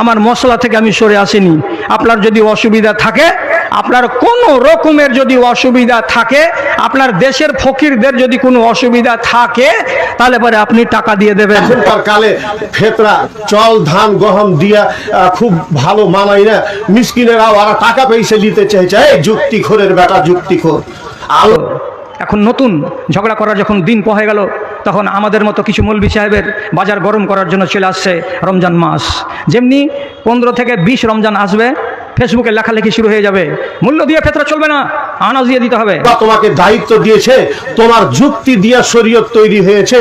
আমার মশলা থেকে আমি সরে আসিনি। আপনার যদি অসুবিধা থাকে, আপনার কোনো রকমের যদি অসুবিধা থাকে, আপনার দেশের ফকিরদের যদি কোনো অসুবিধা থাকে, তাহলে পরে আপনি টাকা দিয়ে দেবেন। এখনকার কালে ফেতরা চাল ধান গহম দিয়া খুব ভালো মানাই না, মিসকিনেরা ওরা টাকা পয়সা দিতে চাইছে। এই যুক্তিখোরের বেটা যুক্তিখোর। আলো এখন নতুন ঝগড়া করার যখন দিন হয়ে গেল, তখন আমাদের মতো কিছু মৌলভী সাহেবের বাজার গরম করার জন্য চলে আসছে রমজান মাস। যেমনি 15 থেকে 20 রমজান আসবে, ফেসবুকে লেখালেখি শুরু হয়ে যাবে, মূল্য দিয়ে ফেতরা চলবে না, আনাজ দিয়ে দিতে হবে। তোমাকে দায়িত্ব দিয়েছে, তোমার যুক্তি দিয়ে শরীয়ত তৈরি হয়েছে,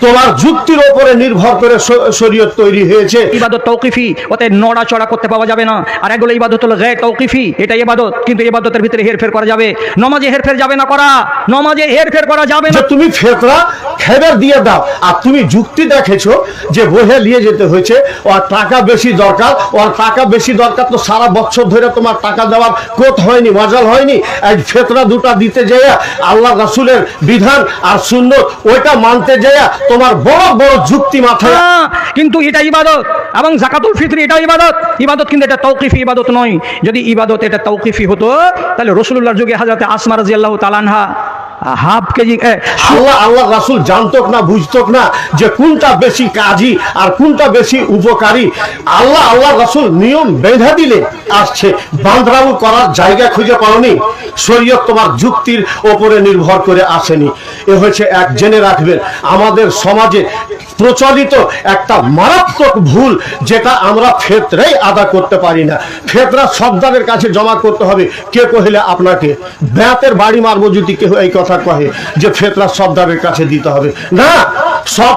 তোমার যুক্তির উপরে নির্ভর করে শরীয়ত তৈরি হয়েছে। ইবাদত তৌকিফি, ওতে নড়াচড়া করতে পাওয়া যাবে না। আর এগুলো ইবাদত হলো গায়র তৌকিফি, এটা ইবাদত, কিন্তু ইবাদতের ভিতরে হেরফের করা যাবে। নমাজে হেরফের যাবে না করা, নমাজে হেরফের করা যাবে না। তুমি ফেতরা খেবের দিয়ে দাও, আর তুমি যুক্তি দেখেছো যে বহে নিয়ে যেতে হয়েছে, ওর টাকা বেশি দরকার, ওর টাকা বেশি দরকার, তো সারা বছর ধরে তোমার টাকা দেওয়ার কোত হয়নি, মজাল হয়নি। এই ফেতরা দুটা দিতে যাইয়া আল্লাহ রাসূলের বিধান আর সুন্নত ওইটা মানতে যাইয়া তোমার বড় বড় যুক্তি মাথায়। কিন্তু এটা ইবাদত, এবং যাকাতুল ফিতর এটা ইবাদত, ইবাদত কিন্তু এটা তৌকিফি ইবাদত নয়। যদি ইবাদত এটা তৌকিফি হতো, তাহলে রাসূলুল্লাহর যুগে হযরত আসমা রাদিয়াল্লাহু তাআলা আনহা হাফ কেজি আল্লাহ রাসূল জানতক না, বুঝতক না যে কোনটা বেশি কাজী আর কোনটা বেশি উপকারী। আল্লাহ রাসূল নিয়ম বেঁধে দিলে আসছে, বাঁধরাও করার জায়গা খুঁজে পাওনি। শরীয়ত তোমার যুক্তির ওপরে নির্ভর করে আসেনি। এ হচ্ছে এক, জেনে রাখবেন আমাদের সমাজে প্রচলিত একটা মারাত্মক ভুল, যেটা আমরা ফেতরাই আদা করতে পারি না। ফেতরা সর্দারের কাছে জমা করতে হবে। কে কহিলে আপনাকে ব্যাতের বাড়ি মারবো যদি কেউ এই কথা কহে যে ফেতরা সর্দারের কাছে দিতে হবে না।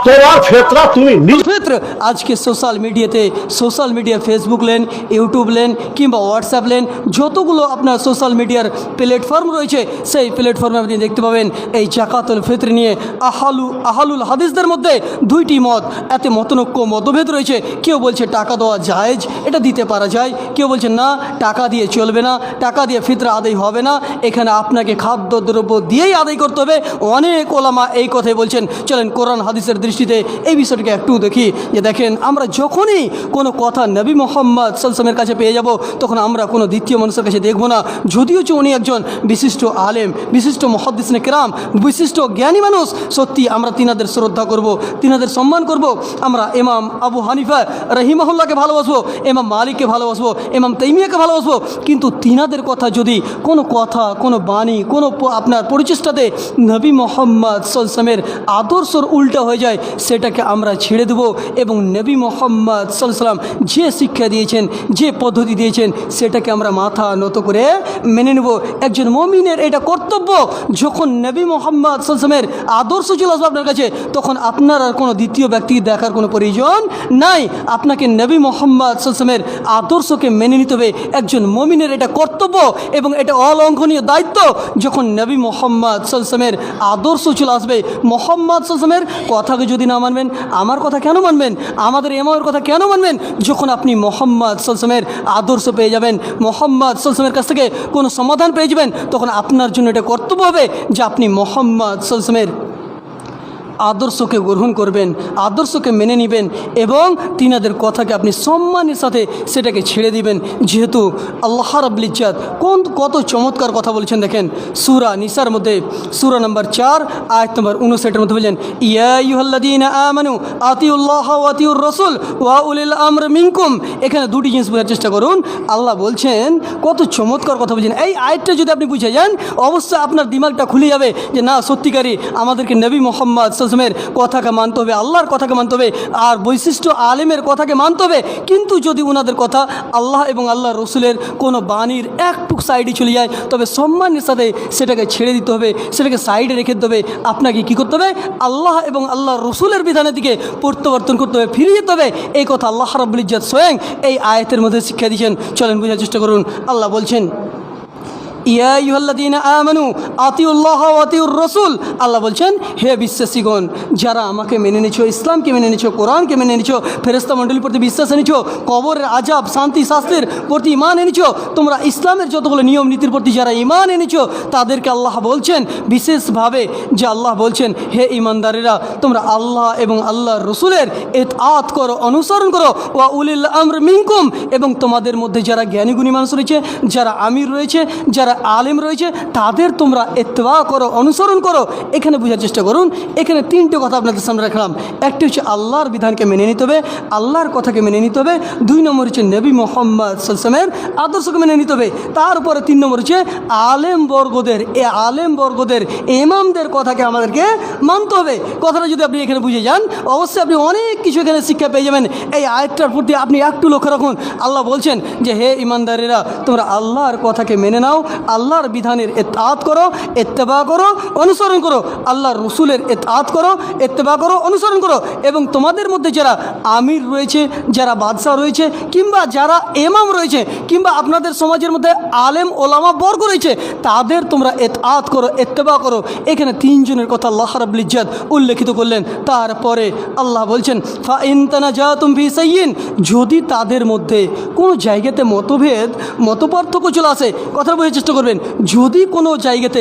তোমার ফেতরা তুমি ফেতরা আজকে social media Facebook lane, YouTube lane কিংবা হোয়াটসঅ্যাপ লেন, যতগুলো আপনার সোশ্যাল মিডিয়ার প্ল্যাটফর্ম রয়েছে, সেই প্ল্যাটফর্মে আপনি দেখতে পাবেন এই জাকাতুল ফিতর নিয়ে আহলুল হাদিসদের মধ্যে দুইটি মত, এতে মতভেদ রয়েছে। কেউ বলছে টাকা দেওয়া জায়েজ, এটা দিতে পারা যায়। কেউ বলছে না, টাকা দিয়ে চলবে না, টাকা দিয়ে ফিতরা আদায় হবে না, এখানে আপনাকে খাদ্যদ্রব্য দিয়েই আদায় করতে হবে। অনেক ওলামা এই কথাই বলছেন। চলেন কোরআন হাদিসের দৃষ্টিতে এই বিষয়টাকে একটু দেখি। যে দেখেন, আমরা যখনই কোনো কথা নবী মুহাম্মদ সাল্লাল্লাহু আলাইহি ওয়াসাল্লামের কাছে পেয়ে যাব, তখন আমরা কোনো দ্বিতীয় মানুষের কাছে দেখব না। যদিও উনি একজন বিশিষ্ট আলেম, বিশিষ্ট মুহাদ্দিসিনে কেরাম, বিশিষ্ট জ্ঞানী মানুষ, সত্যি আমরা তিনাদের শ্রদ্ধা করব, তিনাদের সম্মান করব। আমরা ইমাম আবু হানিফা রাহিমাহুল্লাহকে ভালোবাসবো, ইমাম মালিককে ভালোবাসবো, ইমাম তাইমিয়াকে ভালোবাসবো, কিন্তু তিনাদের কথা যদি কোনো কথা, কোনো বাণী, কোনো আপনার পরিচেষ্টাতে নবী মুহাম্মদ সাল্লাল্লাহু আলাইহি ওয়াসাল্লামের আদর্শর উল্টা হয়ে যায়, সেটাকে আমরা ছেড়ে দেব। এবং নবী মুহাম্মদ সাল্লাল্লাহু আলাইহি ওয়াসাল্লাম যে শিক্ষা দিয়েছেন, যে পদ্ধতি দিয়েছেন, সেটাকে আমরা মাথা নত করে মেনে নেব। একজন মুমিনের এটা কর্তব্য। যখন নবী মুহাম্মদ সাল্লাল্লাহু আলাইহি ওয়াসাল্লামের আদর্শ চলে আসবে আপনার কাছে, তখন আপনার আর কোনো দ্বিতীয় ব্যক্তি দেখার কোনো প্রয়োজন নাই। আপনাকে নবী মুহাম্মদ সাল্লাল্লাহু আলাইহি ওয়াসাল্লামের আদর্শকে মেনে নিতে হবে। একজন মুমিনের এটা কর্তব্য এবং এটা অলঙ্ঘনীয় দায়িত্ব। যখন নবী মুহাম্মদ সাল্লাল্লাহু আলাইহি ওয়াসাল্লামের আদর্শ চলে আসবে, মুহাম্মদ সাল্লাল্লাহু আলাইহি ওয়াসাল্লামের কথাকে যদি না মানবেন, আমার কথা কেন মানবেন? আমাদের ইমামের কথা কেন মানবেন? যখন আপনি মুহাম্মদ সাল্লাল্লাহু আলাইহি ওয়াসাল্লামের আদর্শ পেয়ে যাবেন, মুহাম্মদ সাল্লাল্লাহু আলাইহি ওয়াসাল্লামের কাছ থেকে কোনো সমাধান পেয়ে যাবেন, তখন আপনার জন্য এটা কর্তব্য হবে যে আপনি মুহাম্মদ সাল্লাল্লাহু আলাইহি ওয়াসাল্লামের আদর্শকে গ্রহণ করবেন, আদর্শকে মেনে নেবেন এবং তিনাদের কথাকে আপনি সম্মানের সাথে সেটাকে ছেড়ে দিবেন। যেহেতু আল্লাহ রাব্বুল ইজ্জত কত চমৎকার কথা বলেছেন। দেখেন সূরা নিসার মধ্যে সূরা নম্বর 4 আয়াত নম্বর 59 মধ্যে বলেন, ইয়া আইয়ুহাল্লাযীনা আমানু আতিউল্লাহ ওয়া আতিউর রাসূল ওয়া উলিল আমর মিনকুম। এখানে দুটি জিনিস বোঝার চেষ্টা করুন। আল্লাহ বলছেন, কত চমৎকার কথা বলছেন। এই আয়াতটা যদি আপনি বুঝে যান, অবশ্যই আপনার দিমাগটা খুলে যাবে যে না, সত্যিকারই আমাদেরকে নবী মুহাম্মদ সাল্লাল্লাহু আলাইহি ওয়াসাল্লামের কথাকে মানতে হবে, আল্লাহর কথাকে মানতে হবে, আর বৈশিষ্ট্য আলেমের কথাকে মানতে হবে। কিন্তু যদি ওনাদের কথা আল্লাহ এবং আল্লাহ রসুলের কোনো বাণীর একটু সাইডে চলে যায়, তবে সম্মানের সাথে সেটাকে ছেড়ে দিতে হবে, সেটাকে সাইডে রেখে দিতে হবে। আপনাকে কী করতে হবে? আল্লাহ এবং আল্লাহ রসুলের বিধানের দিকে প্রত্যাবর্তন করতে হবে, ফিরে যেতে হবে। এই কথা আল্লাহ রাব্বুল ইজ্জত স্বয়ং এই আয়াতের মধ্যে শিক্ষা দিয়েছেন। চলেন বোঝার চেষ্টা করুন। আল্লাহ বলছেন, ইয়া আইয়ুহাল্লাযীনা আমানু আতিউল্লাহ ওয়া আতিউর রাসূল, আল্লাহ বলছেন হে বিশ্বাসীগণ, যারা আমাকে মেনে নিছো, ইসলামকে মেনে নিছো, কোরআনকে মেনে নিছো, ফেরেশতা মণ্ডলীর প্রতি বিশ্বাস এনেছো, কবরের আযাব শান্তি শাস্তির প্রতি ঈমান এনেছো, তোমরা ইসলামের যতগুলো নিয়ম নীতির প্রতি যারা ঈমান এনেছো, তাদেরকে আল্লাহ বলছেন বিশেষভাবে যে আল্লাহ বলছেন হে ঈমানদারেরা, তোমরা আল্লাহ এবং আল্লাহর রসুলের ইতআত করো, অনুসরণ করো, ওয়া উলিল আমর মিনকুম, এবং তোমাদের মধ্যে যারা জ্ঞানীগুণী মানুষ রয়েছে, যারা আমির রয়েছে, যারা আলেম রয়েছে, তাদের তোমরা ইত্তেবা করো, অনুসরণ করো। এখানে বোঝার চেষ্টা করুন, এখানে তিনটে কথা আপনাদের সামনে রাখলাম। একটি হচ্ছে আল্লাহর বিধানকে মেনে নিতে হবে, আল্লাহর কথাকে মেনে নিতে হবে। 2 নম্বর হচ্ছে নবী মুহাম্মদ সাল্লাল্লাহু আলাইহি ওয়াসাল্লামের আদর্শকে মেনে নিতে হবে। তারপরে 3 নম্বর হচ্ছে আলেমবর্গদের ইমামদের কথাকে আমাদেরকে মানতে হবে। কথাটা যদি আপনি এখানে বুঝে যান, অবশ্যই আপনি অনেক কিছু এখানে শিক্ষা পেয়ে যাবেন। এই আয়াতটার প্রতি আপনি একটু লক্ষ্য রাখুন। আল্লাহ বলছেন যে হে ইমানদারেরা, তোমরা আল্লাহর কথাকে মেনে নাও, আল্লাহর বিধানের ইতআত করো, ইত্তেবা করো, অনুসরণ করো, আল্লাহর রসুলের ইতআত করো, ইত্তেবা করো, অনুসরণ করো। এবং তোমাদের মধ্যে যারা আমির রয়েছে, যারা বাদশাহ রয়েছে, কিংবা যারা ইমাম রয়েছে, কিংবা আপনাদের সমাজের মধ্যে আলেম ওলামা বর্গ রয়েছে, তাদের তোমরা ইতআত করো, ইত্তেবা করো। এখানে 3 জনের কথা আল্লাহ রাব্বুল ইজ্জত উল্লেখিত করলেন। তারপরে আল্লাহ বলছেন ফা ইন তানাজাতুম ফি শাইইন, যদি তাদের মধ্যে কোনো জায়গাতে মতপার্থক্য চলে আসে, কথা বোঝার চেষ্টা করবেন, যদি কোনো জায়গাতে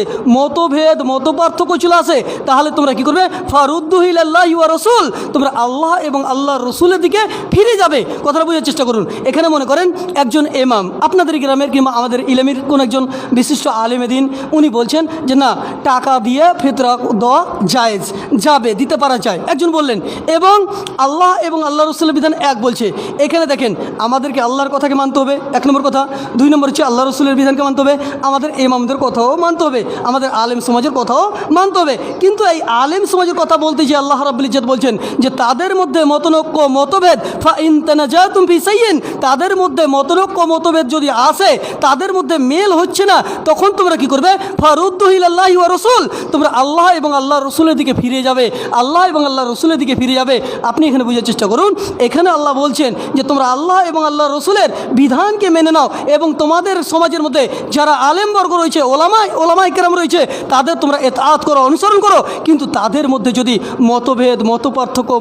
মতপার্থক্য চলে আসে, তাহলে তোমরা কি করবে? ফারুদ্দুহু ইলাল্লাহি ওয়া রাসূল, তোমরা আল্লাহ এবং আল্লাহর রসুলের দিকে ফিরে যাবে। কথাটা বোঝার চেষ্টা করুন। এখানে মনে করেন একজন ইমাম, আপনাদের গ্রামের কিংবা আমাদের ইলমের কোন একজন বিশিষ্ট আলেমে দ্বীন, উনি বলছেন যে না, টাকা দিয়ে ফিতরা দেওয়া জায়েজ, যাবে, দিতে পারা যায়। একজন বললেন, এবং আল্লাহ এবং আল্লাহ রসুলের বিধান এক বলছে। এখানে দেখেন, আমাদেরকে আল্লাহর কথাকে মানতে হবে, 1 নম্বর কথা। 2 নম্বর হচ্ছে আল্লাহ রসুলের বিধানকে মানতে হবে, আমাদের ইমামদের কথাও মানতে হবে, আমাদের আলেম সমাজের কথাও মানতে হবে। কিন্তু এই আলেম সমাজের কথা বলতে যে আল্লাহ রাব্বুল ইজ্জত বলছেন যে তাদের মধ্যে মতভেদ ফা ইন তানাজাতুম ফি শাইইন, তাদের মধ্যে মতভেদ যদি আসে, তাদের মধ্যে মেল হচ্ছে না, তখন তোমরা কি করবে? ফারুদ্দুহু ইলাল্লাহি ওয়া রাসূল, তোমরা আল্লাহ এবং আল্লাহর রসুলের দিকে ফিরে যাবে, আল্লাহ এবং আল্লাহর রসুলের দিকে ফিরে যাবে। আপনি এখানে বোঝার চেষ্টা করুন, এখানে আল্লাহ বলছেন যে তোমরা আল্লাহ এবং আল্লাহর রসুলের বিধানকে মেনে নাও, এবং তোমাদের সমাজের মধ্যে যারা আলেমবর্গ রয়েছে, ওলামা ইকরাম রয়েছে, তাদের তোমরা ইতআত করো, অনুসরণ করো। কিন্তু তাদের মধ্যে যদি মতভেদ, মতপার্থক্য,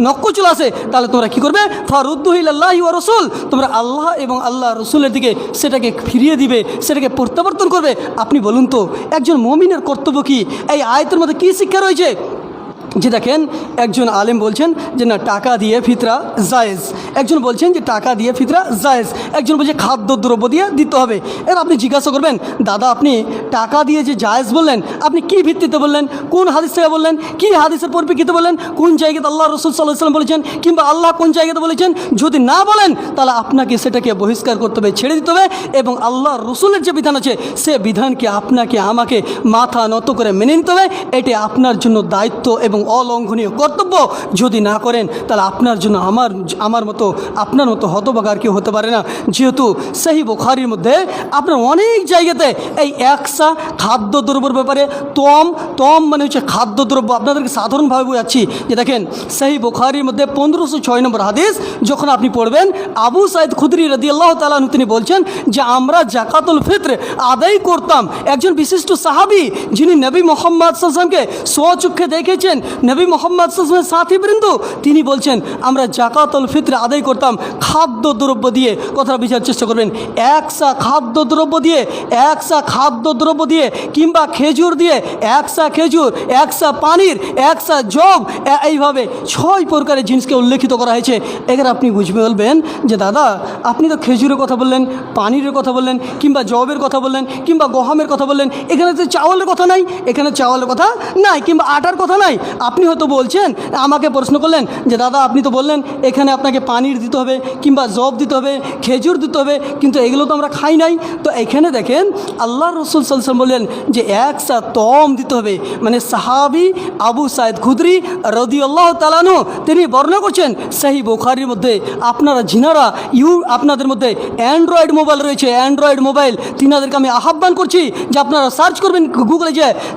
নক্য চলে আসে, তাহলে তোমরা কি করবে? ফারুদ্দুহু ইলাল্লাহি ওয়া রাসূল, তোমরা আল্লাহ এবং আল্লাহর রসুলের দিকে সেটাকে ফিরিয়ে দিবে, সেটাকে প্রত্যাবর্তন করবে। আপনি বলুন তো, একজন মুমিনের কর্তব্য কি? এই আয়াতের মধ্যে কী শিক্ষা রয়েছে? যে দেখেন, একজন আলেম বলছেন যে না, টাকা দিয়ে ফিতরা জায়েজ, একজন বলছেন যে টাকা দিয়ে ফিতরা জায়েজ, একজন বলছে খাদ্যদ্রব্য দিয়ে দিতে হবে। এর আপনি জিজ্ঞাসা করবেন, দাদা আপনি টাকা দিয়ে যে জায়েজ বললেন, আপনি কি ভিত্তিতে বললেন? কোন হাদিস থেকে বললেন? কি হাদিসের পরিপ্রেক্ষিতে বললেন? কোন জায়গাতে আল্লাহ রসুল সাল্লাল্লাহু আলাইহি ওয়াসাল্লাম বলেছেন, কিংবা আল্লাহ কোন জায়গাতে বলেছেন? যদি না বলেন, তাহলে আপনাকে সেটাকে বহিষ্কার করতে হবে, ছেড়ে দিতে হবে, এবং আল্লাহর রসুলের যে বিধান আছে, সে বিধানকে আপনাকে আমাকে মাথা নত করে মেনে নিতে হবে। এটি আপনার জন্য দায়িত্ব এবং অলঙ্ঘনীয় কর্তব্য। যদি না করেন, তাহলে আপনার জন্য আপনার মতো হতভাগার কেউ হতে পারে না। যেহেতু সহিহ বুখারীর মধ্যে আপনার অনেক জায়গাতে এই একসা খাদ্যদ্রব্যের ব্যাপারে, তম মানে হচ্ছে খাদ্যদ্রব্য, আপনাদেরকে সাধারণভাবে বোঝাচ্ছি যে দেখেন, সহিহ বুখারীর মধ্যে 1506 নম্বর হাদিস যখন আপনি পড়বেন, আবু সাঈদ খুদরি রাদিয়াল্লাহু তাআলা আনহু তিনি বলছেন যে আমরা যাকাতুল ফিত্র আদায় করতাম। একজন বিশিষ্ট সাহাবী, যিনি নবী মুহাম্মদ সাল্লাল্লাহু আলাইহি ওয়াসাল্লামকে স্বচক্ষে দেখেছেন, নবী মুহাম্মদ সাল্লাল্লাহু আলাইহি ওয়াসাল্লামের সাথীবৃন্দ, তিনি বলছেন আমরা যাকাতুল ফিত্র আদায় করতাম খাদ্যদ্রব্য দিয়ে। কথা বিচার চেষ্টা করবেন, একসা খাদ্যদ্রব্য দিয়ে, কিংবা খেজুর দিয়ে, একসা খেজুর, একসা পানির, একসা জব, এইভাবে 6 প্রকারের জিনিসকে উল্লেখিত করা হয়েছে। এখানে আপনি বুঝবে বলবেন যে দাদা আপনি তো খেজুরের কথা বললেন, পানির কথা বললেন, কিংবা জবের কথা বললেন, কিংবা গহমের কথা বললেন, এখানে তো চাওয়ালের কথা নাই, কিংবা আটার কথা নাই। আপনি হয়তো বলছেন, আমাকে প্রশ্ন করলেন যে দাদা আপনি তো বললেন এখানে আপনাকে পানির দিতে হবে, কিংবা জব দিতে হবে, খেজুর দিতে হবে, কিন্তু এগুলো তো আমরা খাই নাই। তো এখানে দেখেন, আল্লাহ রসুল সাল্লাল্লাহু আলাইহি ওয়াসাল্লাম বললেন যে একসা তম দিতে হবে। মানে সাহাবী আবু সাঈদ খুদরি রাদিয়াল্লাহু তাআলা আনহু তিনি বর্ণনা করছেন সহিহ বুখারীর মধ্যে। আপনারা যিনারা আপনাদের মধ্যে অ্যান্ড্রয়েড মোবাইল রয়েছে, অ্যান্ড্রয়েড মোবাইল, তিনাদেরকে আমি আহ্বান করছি যে আপনারা সার্চ করবেন গুগলে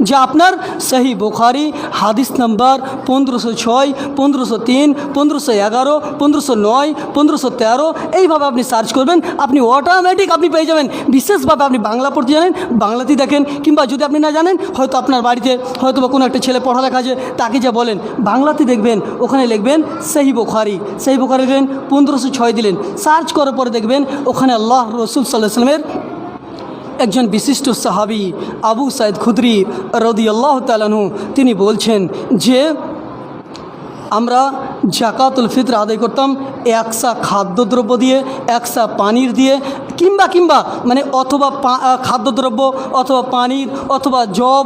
যে আপনার সহিহ বুখারী হাদিস নাম্বার নাম্বার 1506, 1503, 1511, 1509, 1513 এইভাবে আপনি সার্চ করবেন, আপনি অটোমেটিক আপনি পেয়ে যাবেন। বিশেষভাবে আপনি বাংলা পড়তে জানেন, বাংলাতেই দেখেন, কিংবা যদি আপনি না জানেন, হয়তো আপনার বাড়িতে হয়তো বা কোনো একটা ছেলে পড়ালেখা আছে, তাকে যা বলেন বাংলাতে দেখবেন, ওখানে লিখবেন সহিহ বুখারী, সহিহ বুখারী লিখবেন, 1506 দিলেন, সার্চ করার পরে দেখবেন ওখানে আল্লাহ রসুল সাল্লাল্লাহু আলাইহি ওয়াসাল্লামের একজন বিশিষ্ট সাহাবী আবু সাঈদ খুদরি রাদিয়াল্লাহু তাআলা আনহু তিনি বলছেন যে আমরা জাকাতুল ফিতর আদায় করতাম একসা খাদ্যদ্রব্য দিয়ে, একসা পানির দিয়ে, কিংবা মানে অথবা খাদ্যদ্রব্য অথবা পানির অথবা জব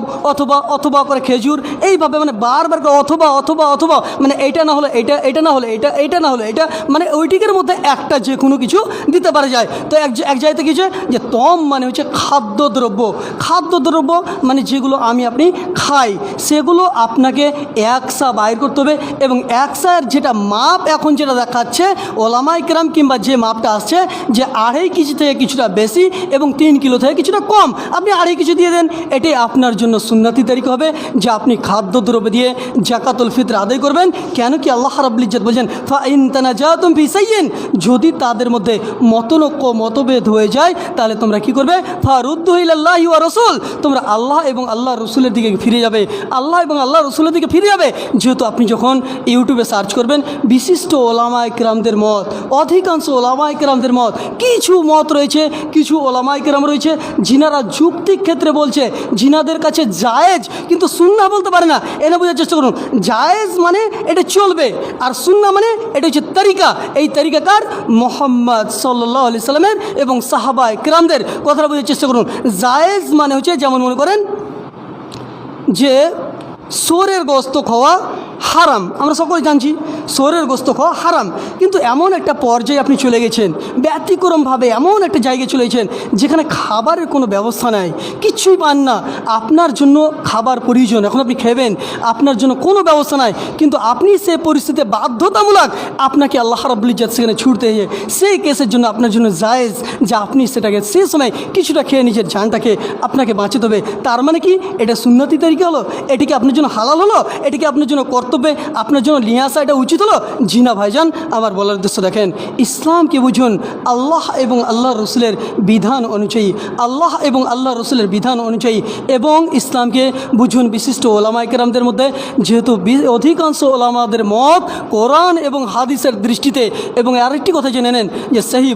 অথবা করে খেজুর, এইভাবে মানে বারবার করে অথবা মানে এইটা না হলে এটা না হলে এটা না হলে এটা, মানে ওইটিকের মধ্যে একটা যে কোনো কিছু দিতে পারা যায়। তো এক জায়গাতে কিছু যে তম মানে হচ্ছে খাদ্যদ্রব্য মানে যেগুলো আপনি খাই, সেগুলো আপনাকে একসা বাইর করতে হবে। এবং একসার যেটা মাপ এখন যেটা দেখাচ্ছে ওলামায়ে কেরাম কিংবা যে মাপটা আসছে যে 2.5 কেজি থেকে কিছুটা বেশি এবং 3 কিলো থেকে কিছুটা কম, আপনি 2.5 কেজি দিয়ে দেন, এটাই আপনার জন্য সুন্নতি তরিকা হবে যে আপনি খাদ্যদ্রব্য দিয়ে জাকাতুল ফিতর আদায় করবেন। কেন কি আল্লাহ রাব্বুল ইজ্জত বলছেন ফাইন তানাজাতুম ফি শাইইন, যদি তাদের মধ্যে মতভেদ হয়ে যায় তাহলে তোমরা কি করবে, ফারুদ্দু ইলাল্লাহি ওয়া রাসূল, তোমরা আল্লাহ এবং আল্লাহ রসুলের দিকে ফিরে যাবে, আল্লাহ এবং আল্লাহ রসুলের দিকে ফিরে যাবে। যেহেতু আপনি যখন ইউটিউবে সার্চ করবেন বিশিষ্ট ওলামায়ে কেরামদের মত, অধিকাংশ ওলামায়ে কেরামদের মত, কিছু মত রয়েছে, কিছু ওলামায়ে কেরাম রয়েছে যিনারা যুক্তিক ক্ষেত্রে বলছে, যিনাদের কাছে জায়েজ কিন্তু সুন্নাহ বলতে পারে না। এটা বোঝার চেষ্টা করুন, জায়েজ মানে এটা চলবে, আর সুন্নাহ মানে এটা হচ্ছে তরিকা। এই তরিকাকার মুহাম্মদ সাল্লাল্লাহু আলাইহি সাল্লামের এবং সাহাবায়ে কেরামদের কথাটা বোঝার চেষ্টা করুন। জায়েজ মানে হচ্ছে যেমন মনে করেন যে শুয়োরের গোশত খাওয়া হারাম, আমরা সকলে জানছি শুয়োরের গোশত খাওয়া হারাম, কিন্তু এমন একটা পর্যায়ে আপনি চলে গেছেন, ব্যতিক্রমভাবে এমন একটা জায়গায় চলে গেছেন যেখানে খাবারের কোনো ব্যবস্থা নাই, কিচ্ছুই পান না, আপনার জন্য খাবার প্রয়োজন, এখন আপনি খাবেন, আপনার জন্য কোনো ব্যবস্থা নাই, কিন্তু আপনি সেই পরিস্থিতিতে বাধ্যতামূলক আপনাকে আল্লাহ রাব্বুল ইজ্জত সেখানে ছুটতে হয়ে, সেই কেসের জন্য আপনার জন্য জায়েজ যে আপনি সেটাকে সেই সময় কিছুটা খেয়ে নিজের জানটাকে আপনাকে বাঁচাতে হবে। তার মানে কি এটা সুন্নতি তরিকা হলো? এটি কি আপনার জন্য হালাল হলো? এটি কি আপনার জন্য কর্তব্যে আপনার জন্য নিয়ে আসা এটা উচিত হলো? জি না ভাইজান, আমার বলার উদ্দেশ্য দেখেন, ইসলামকে বুঝুন আল্লাহ এবং আল্লাহ রসুলের বিধান অনুযায়ী, আল্লাহ এবং আল্লাহ রসুলের বিধান অনুযায়ী, এবং ইসলামকে বুঝুন বিশিষ্ট ওলামায়ে কেরামদের মধ্যে, যেহেতু অধিকাংশ ওলামাদের মত কোরআন এবং হাদিসের দৃষ্টিতে। এবং আরেকটি কথা জেনে নেন যে সহিহ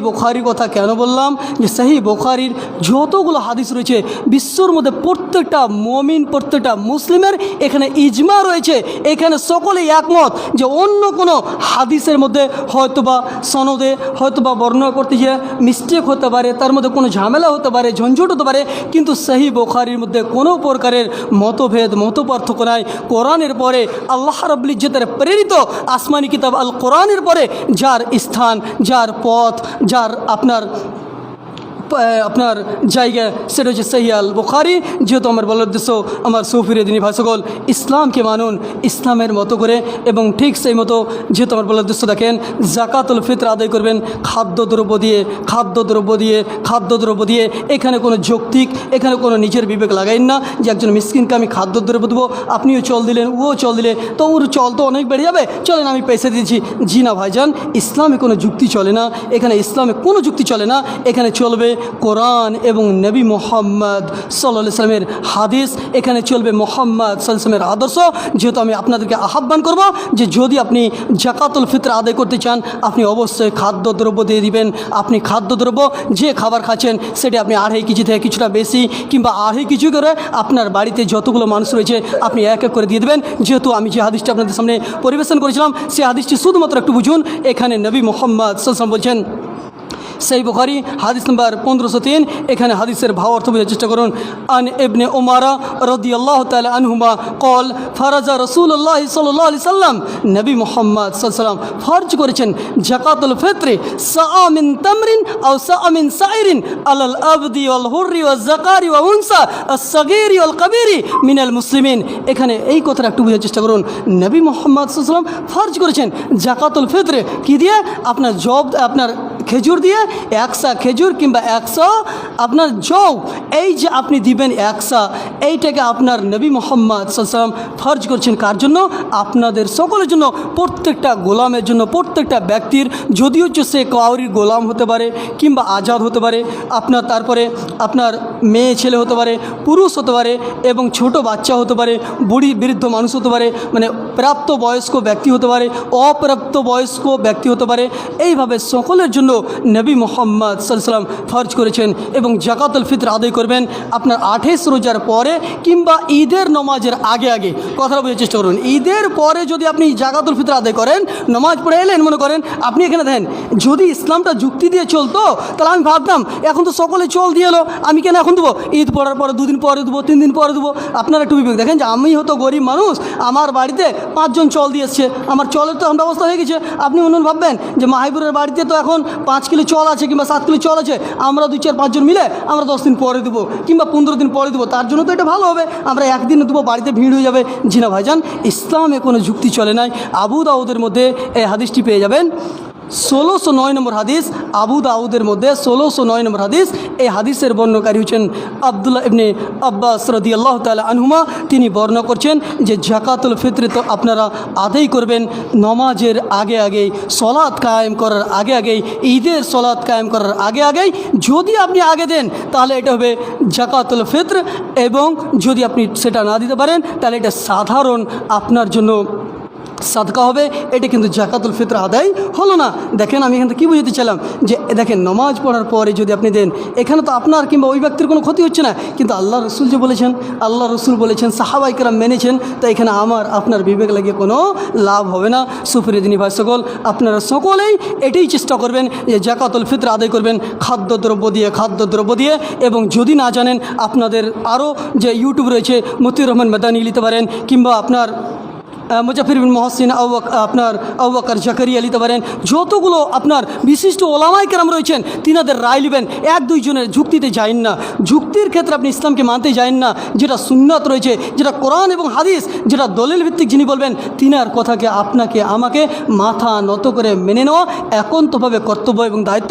বুখারীর কথা কেন বললাম, যে সহিহ বুখারীর যতগুলো হাদিস রয়েছে বিশ্বর মধ্যে প্রত্যেকটা মুমিন, প্রত্যেকটা মুসলিমের এখানে ইজমা রয়েছে, এখানে সকলেই একমত যে অন্য কোনো হাদিসের মধ্যে হয়তোবা সনদে হয়তোবা বর্ণনা করতে গিয়ে মিস্টেক হতে পারে, তার মধ্যে কোনো ঝামেলা হতে পারে, ঝঞ্ঝট হতে পারে, কিন্তু সহিহ বুখারীর মধ্যে কোনো প্রকারের মতপার্থক্য নাই। কোরআনের পরে আল্লাহ রাব্বুল ইজ্জতের প্রেরিত আসমানি কিতাব আল কোরআনের পরে যার স্থান, যার পথ, যার আপনার জায়গা, সেটা হচ্ছে সহিহ আল বুখারী। যেহেতু আমার বলার উদ্দেশ্য আমার সুফিরে দিনী ভাই সকল, ইসলামকে মানুন ইসলামের মতো করে, এবং ঠিক সেই মতো যেহেতু আমার বলার উদ্দেশ্য দেখেন জাকাতুল ফিতর আদায় করবেন খাদ্যদ্রব্য দিয়ে। এখানে কোনো যৌক্তিক, এখানে কোনো নিজের বিবেক লাগাইন না যে একজন মিসকিনকে আমি খাদ্যদ্রব্য দেবো, আপনিও চল দিলেন, ও চল দিলে, তো ওর চল তো অনেক বেড়ে যাবে, চলেন আমি পয়সা দিয়েছি। জি না ভাইজান, ইসলামে কোনো যুক্তি চলে না, এখানে ইসলামে কোনো যুক্তি চলে না, এখানে চলবে কোরআন এবং নবী মুহাম্মদ সাল্লাল্লাহু আলাইহি সাল্লামের হাদিস, এখানে চলবে মুহাম্মদ সাল্লাল্লাহু আলাইহি সাল্লামের আদর্শ। যেহেতু আমি আপনাদেরকে আহ্বান করব যে যদি আপনি জাকাতুল ফিতর আদায় করতে চান, আপনি অবশ্যই খাদ্যদ্রব্য দিয়ে দিবেন। আপনি খাদ্যদ্রব্য যে খাবার খাচ্ছেন সেটা আপনি 2.5 কেজি থেকে কিছুটা বেশি কিংবা 2.5 কেজি করে আপনার বাড়িতে যতগুলো মানুষ রয়েছে আপনি এক এক করে দিয়ে দেবেন। যেহেতু আমি যে হাদিসটা আপনাদের সামনে পরিবেশন করেছিলাম সেই হাদিসটি শুধুমাত্র একটু বুঝুন। এখানে নবী মুহাম্মদ সাল্লাল্লাহু আলাইহি ওয়াসাল্লাম বলছেন, সহিহ বুখারী হাদিস নম্বর 1503, এখানে হাদিসের ভাব অর্থ বোঝার চেষ্টা করুন। আন ইবনে উমারা রাদিয়াল্লাহু তাআলা আনহুমা قال ফারাজা রাসূলুল্লাহ সাল্লাল্লাহু আলাইহি সাল্লাম, নবী মুহাম্মদ সাল্লাল্লাহু আলাইহি সাল্লাম ফরজ করেছেন জাকাতুল ফিতরে সা মিন তামরিন আও সা মিন সাইরিন আলাল আবদি ওয়াল হুররি ওয়াজ যাকারি ওয়া উনসা আস-সাগীরি ওয়াল কাবীরি মিনাল মুসলিমিন। এখানে এই কথাটা একটু বোঝার চেষ্টা করুন। নবী মুহাম্মদ সাল্লাল্লাহু আলাইহি সাল্লাম ফরজ করেছেন জাকাতুল ফিতরে কি দিয়ে? আপনার জব, আপনার খেজুর দিয়ে 100 খেজুর কিংবা 100 আপনার জৌ, এই যে আপনি দিবেন 100, এইটাকে আপনার নবী মোহাম্মদ সাল্লাল্লাহু আলাইহি ওয়াসাল্লাম ফরজ করছেন কার জন্য? আপনাদের সকলের জন্য, প্রত্যেকটা গোলামের জন্য, প্রত্যেকটা ব্যক্তির, যদি হচ্ছে সে কাউরির গোলাম হতে পারে কিংবা আজাদ হতে পারে, আপনার তারপরে আপনার মেয়ে ছেলে হতে পারে, পুরুষ হতে পারে এবং ছোট বাচ্চা হতে পারে, বুড়ি বৃদ্ধ মানুষ হতে পারে, মানে প্রাপ্তবয়স্ক ব্যক্তি হতে পারে, অপ্রাপ্তবয়স্ক ব্যক্তি হতে পারে, এইভাবে সকলের জন্য নবী মোহাম্মদ সাল্লাল্লাহু আলাইহি ওয়াসাল্লাম ফরজ করেছেন। এবং জাকাতুল ফিতর আদায় করবেন আপনার 28 রোজার পরে কিংবা ঈদের নামাজের আগে আগে। কথাটা বোঝার চেষ্টা করুন, ঈদের পরে যদি আপনি জাকাতুল ফিতর আদায় করেন, নামাজ পড়ে এলেন, মনে করেন আপনি এখানে দেন, যদি ইসলামটা যুক্তি দিয়ে চলতো তাহলে আমি ভাবতাম এখন তো সকলে চল দিয়ে এলো, আমি কেন এখন দেবো? ঈদ পড়ার পরে 2 দিন পরে দেবো, 3 দিন পরে দেবো। আপনারা একটু বিবেক দেখেন যে আমি হয়তো গরিব মানুষ, আমার বাড়িতে 5 জন চল দিয়ে এসছে, আমার চলের তো এখন ব্যবস্থা হয়ে গেছে। আপনি অন্য ভাববেন যে মাহিবুরের বাড়িতে তো এখন 5 কিলো চল আছে কিংবা 7 কিলো চল আছে, আমরা 2, 4, 5 জন মিলে আমরা 10 দিন পরে দেবো কিংবা 15 দিন পরে দেবো, তার জন্য তো এটা ভালো হবে, আমরা একদিনে দেবো, বাড়িতে ভিড় হয়ে যাবে। জি না ভাইজান, ইসলামে কোনো যুক্তি চলে নাই। আবু দাউদের মধ্যে এই হাদিসটি পেয়ে যাবেন, 1609 নম্বর হাদিস, আবু দাউদের মধ্যে 1609 নম্বর হাদিস। এই হাদিসের বর্ণকারী হচ্ছেন আব্দুল্লাহ ইবনে আব্বাস রাদিয়াল্লাহু তাআলা আনহুমা। তিনি বর্ণনা করছেন যে জাকাতুল ফিতর তো আপনারা আদায় করবেন নামাজের আগে আগেই, সলাৎ কায়েম করার আগে আগেই, ঈদের সলাৎ কায়েম করার আগে আগেই। যদি আপনি আগে দেন তাহলে এটা হবে জাকাতুল ফিতর, এবং যদি আপনি সেটা না দিতে পারেন তাহলে এটা সাধারণ আপনার জন্য সাদকা হবে, এটা কিন্তু জাকাতুল ফিতর আদায় হলো না। দেখেন আমি এখান থেকে কী বুঝতে চাইলাম যে দেখেন নামাজ পড়ার পরে যদি আপনি দেন, এখানে তো আপনার কিংবা ওই ব্যক্তির কোনো ক্ষতি হচ্ছে না, কিন্তু আল্লাহ রসুল যে বলেছেন, আল্লাহ রসুল বলেছেন, সাহাবায়ে কেরাম মেনেছেন, তো এখানে আমার আপনার বিবেক লাগিয়ে কোনো লাভ হবে না। সুপ্রিয় ভাই সকল, আপনারা সকলেই এটাই চেষ্টা করবেন যে জাকাতুল ফিতর আদায় করবেন খাদ্যদ্রব্য দিয়ে। এবং যদি না জানেন, আপনাদের আরও যে ইউটিউব রয়েছে, মতিউর রহমান মাদানী নিতে পারেন, কিংবা আপনার মুজাফির বিন মহসিন আপনার আবু বকর জাকারিয়া নিতে পারেন। যতগুলো আপনার বিশিষ্ট ওলামায়ে কেরাম রয়েছেন, তিনাদের রায় নেবেন, 1-2 জনের যুক্তিতে যাইন না। যুক্তির ক্ষেত্রে আপনি ইসলামকে মানতে যাইন না। যেটা সুন্নাত রয়েছে, যেটা কোরআন এবং হাদিস, যেটা দলিল ভিত্তিক যিনি বলবেন, তিনার কথাকে আপনাকে আমাকে মাথা নত করে মেনে নেওয়া একান্তভাবে কর্তব্য এবং দায়িত্ব।